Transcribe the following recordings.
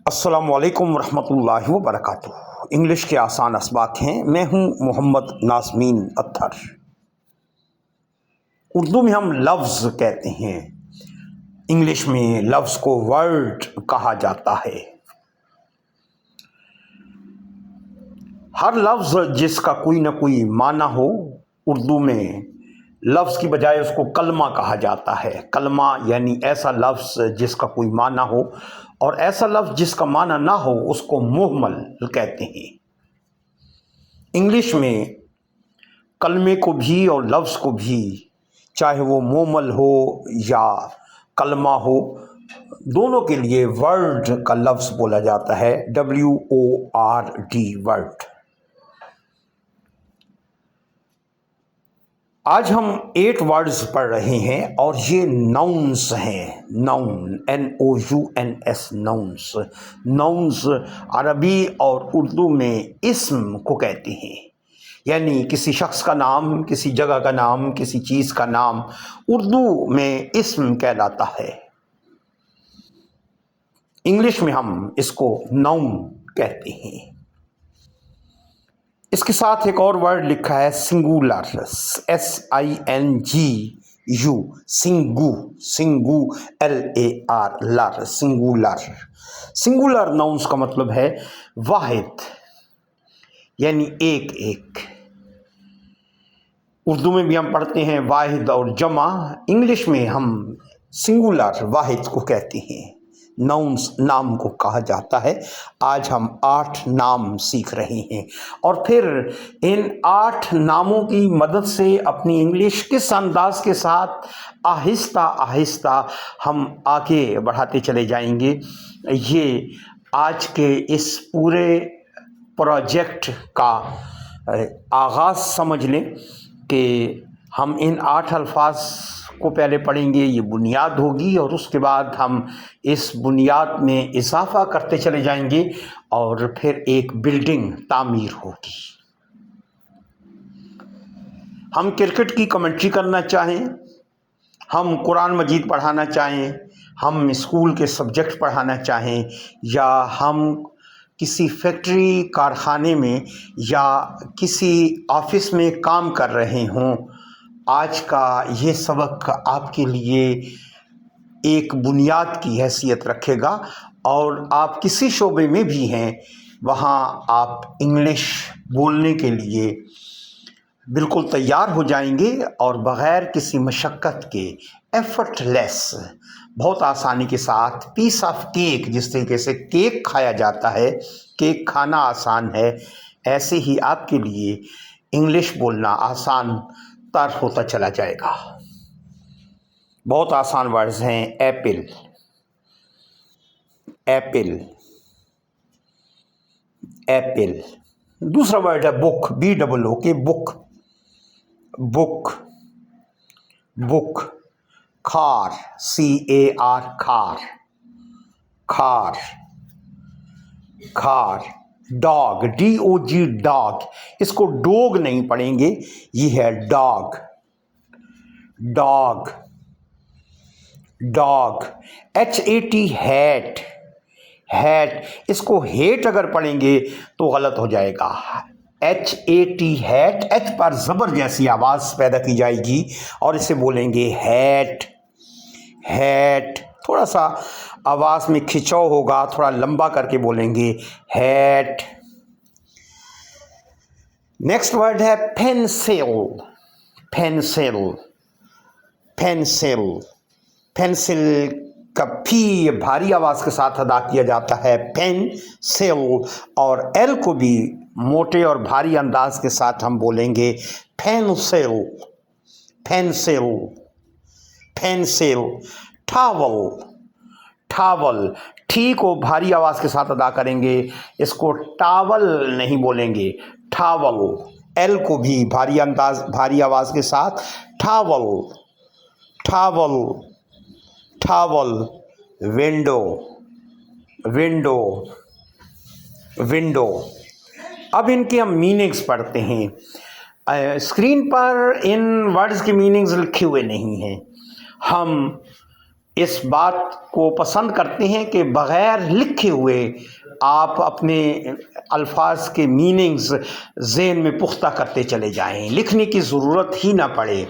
अस्सलामु अलैकुम वरहमतुल्लाहि वबरकातुहू। इंग्लिश के आसान असबाक हैं। मैं हूँ मोहम्मद नाज़मीन अत्तर। उर्दू में हम लफ्ज़ कहते हैं, इंग्लिश में लफ्ज़ को वर्ड कहा जाता है। हर लफ्ज़ जिसका कोई ना कोई माना हो, उर्दू में लफ्ज़ की बजाय उसको कलमा कहा जाता है। कलमा यानी ऐसा लफ्ज़ जिसका कोई माना हो, और ऐसा लफ्ज़ जिसका माना ना हो उसको मुहमल कहते हैं। इंग्लिश में कलमे को भी और लफ्ज़ को भी, चाहे वो मुहमल हो या कलमा हो, दोनों के लिए वर्ड का लफ्ज़ बोला जाता है। WORD, word. आज हम 8 वर्ड्स पढ़ रहे हैं और ये नाउन्स हैं। Noun, NOUNS, nouns. नाउन्स अरबी और उर्दू में इस्म को कहते हैं, यानी किसी शख्स का नाम, किसी जगह का नाम, किसी चीज़ का नाम उर्दू में इस्म कहलाता है। इंग्लिश में हम इसको नाउन कहते हैं। इसके साथ एक और वर्ड लिखा है singular, SINGU, Singhu, Singhu, LAR, लर, सिंगुलर। सिंगुलर नाउन्स का मतलब है वाहिद, यानी एक एक। उर्दू में भी हम पढ़ते हैं वाहिद और जमा, इंग्लिश में हम सिंगुलर वाहिद को कहते हैं। नाउन्स नाम को कहा जाता है। आज हम 8 नाम सीख रहे हैं और फिर इन 8 नामों की मदद से अपनी इंग्लिश किस अंदाज के साथ आहिस्ता आहिस्ता हम आगे बढ़ाते चले जाएंगे, ये आज के इस पूरे प्रोजेक्ट का आगाज़ समझ लें कि हम इन 8 अल्फाज को पहले पढ़ेंगे, ये बुनियाद होगी, और उसके बाद हम इस बुनियाद में इजाफा करते चले जाएंगे और फिर एक बिल्डिंग तामीर होगी। हम क्रिकेट की कमेंट्री करना चाहें, हम कुरान मजीद पढ़ाना चाहें, हम स्कूल के सब्जेक्ट पढ़ाना चाहें, या हम किसी फैक्ट्री कारखाने में या किसी ऑफिस में काम कर रहे हों, आज का ये सबक आपके लिए एक बुनियाद की हैसियत रखेगा। और आप किसी शोबे में भी हैं, वहाँ आप इंग्लिश बोलने के लिए बिल्कुल तैयार हो जाएंगे और बग़ैर किसी मशक्क़त के, एफर्टलेस, बहुत आसानी के साथ, पीस ऑफ केक, जिस तरीके से केक खाया जाता है, केक खाना आसान है, ऐसे ही आपके लिए इंग्लिश बोलना आसान तर होता चला जाएगा। बहुत आसान वर्ड्स हैं। Apple, Apple, Apple. दूसरा वर्ड है book, BOOK, book, book, book. खार, CAR, खार, खार, खार। Dog, DOG, dog. इसको डोग नहीं पढ़ेंगे, ये है dog, dog, dog. HAT, hat, hat. इसको हेट अगर पढ़ेंगे तो गलत हो जाएगा। HAT, hat. H पर ज़बर जैसी आवाज़ पैदा की जाएगी और इसे बोलेंगे हैट, हैट। थोड़ा सा आवाज़ में खिंचाव होगा, थोड़ा लंबा करके बोलेंगे हैट। नेक्स्ट वर्ड है पेंसिल, पेंसिल, पेंसिल। पेंसिल का P भारी आवाज़ के साथ अदा किया जाता है, पेंसिल, और L को भी मोटे और भारी अंदाज के साथ हम बोलेंगे pencil, pencil, pencil. Towel, towel. T को भारी आवाज़ के साथ अदा करेंगे, इसको टावल नहीं बोलेंगे, टावल। L को भी भारी आवाज़ के साथ towel, towel, towel. Window, window, window. अब इनके हम मीनिंग्स पढ़ते हैं। स्क्रीन पर इन वर्ड्स के मीनिंग्स लिखे हुए नहीं हैं, हम اس بات کو پسند کرتے ہیں کہ بغیر لکھے ہوئے آپ اپنے الفاظ کے میننگز ذہن میں پختہ کرتے چلے جائیں، لکھنے کی ضرورت ہی نہ پڑے۔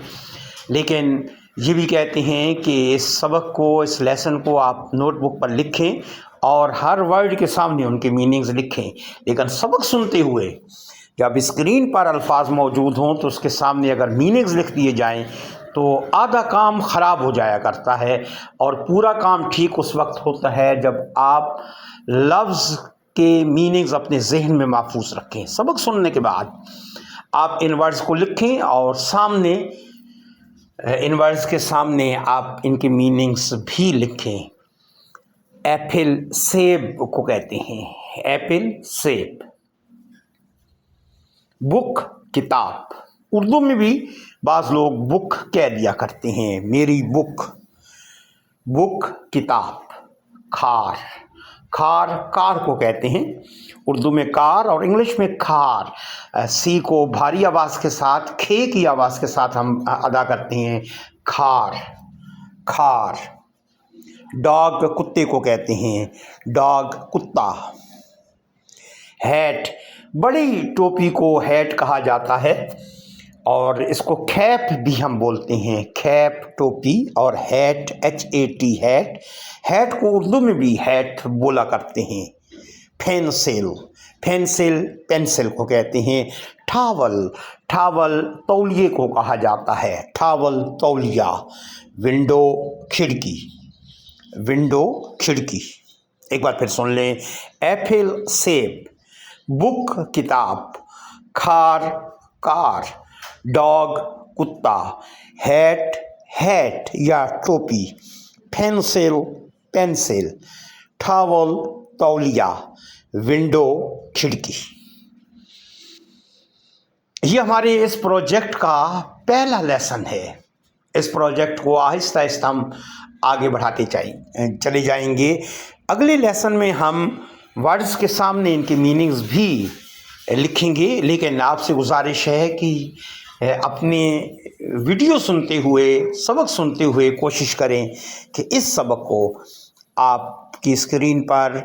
لیکن یہ بھی کہتے ہیں کہ اس سبق کو، اس لیسن کو آپ نوٹ بک پر لکھیں اور ہر ورڈ کے سامنے ان کے میننگز لکھیں، لیکن سبق سنتے ہوئے جب اسکرین پر الفاظ موجود ہوں تو اس کے سامنے اگر میننگز لکھ دیے جائیں تو آدھا کام خراب ہو جایا کرتا ہے، اور پورا کام ٹھیک اس وقت ہوتا ہے جب آپ لفظ کے میننگز اپنے ذہن میں محفوظ رکھیں۔ سبق سننے کے بعد آپ ان ورڈز کو لکھیں اور سامنے ان ورڈز کے سامنے آپ ان کے میننگز بھی لکھیں۔ ایپل سیب کو کہتے ہیں، ایپل سیب۔ بک کتاب، اردو میں بھی بعض لوگ بک کہہ دیا کرتے ہیں، میری بک۔ بک کتاب۔ کھار، کھار کار کو کہتے ہیں، اردو میں کار اور انگلش میں کھار۔ سی کو بھاری آواز کے ساتھ، کھے کی آواز کے ساتھ ہم ادا کرتے ہیں، کھار، کھار۔ ڈاگ کتے کو کہتے ہیں، ڈاگ کتا۔ ہیٹ، بڑی ٹوپی کو ہیٹ کہا جاتا ہے، اور اس کو کھیپ بھی ہم بولتے ہیں، کھیپ ٹوپی، اور ہیٹ HAT ہیٹ۔ ہیٹ کو اردو میں بھی ہیٹ بولا کرتے ہیں۔ پینسل، پینسل پینسل کو کہتے ہیں۔ ٹاول، ٹاول تولیے کو کہا جاتا ہے، ٹاول تولیہ۔ ونڈو کھڑکی، ونڈو کھڑکی۔ ایک بار پھر سن لیں، ایپل سیب، بک کتاب، کھار کار، ڈاگ کتا، ہیٹ ہیٹ یا ٹوپی، پینسل پینسل، ٹاول تولیہ، ونڈو کھڑکی۔ یہ ہمارے اس پروجیکٹ کا پہلا لیسن ہے۔ اس پروجیکٹ کو آہستہ آہستہ ہم آگے بڑھاتے چلے جائیں گے۔ اگلے لیسن میں ہم ورڈز کے سامنے ان کے میننگز بھی لکھیں گے، لیکن آپ سے گزارش ہے کہ اپنے ویڈیو سنتے ہوئے، سبق سنتے ہوئے کوشش کریں کہ اس سبق کو آپ کی اسکرین پر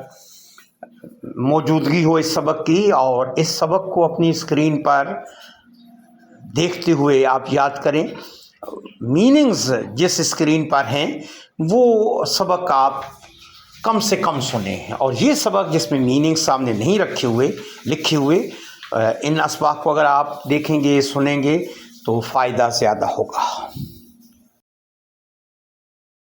موجودگی ہو اس سبق کی، اور اس سبق کو اپنی اسکرین پر دیکھتے ہوئے آپ یاد کریں۔ میننگز جس اسکرین پر ہیں وہ سبق آپ کم سے کم سنیں، اور یہ سبق جس میں میننگ سامنے نہیں رکھے ہوئے، لکھے ہوئے، ان اسباق کو اگر آپ دیکھیں گے، سنیں گے تو فائدہ زیادہ ہوگا۔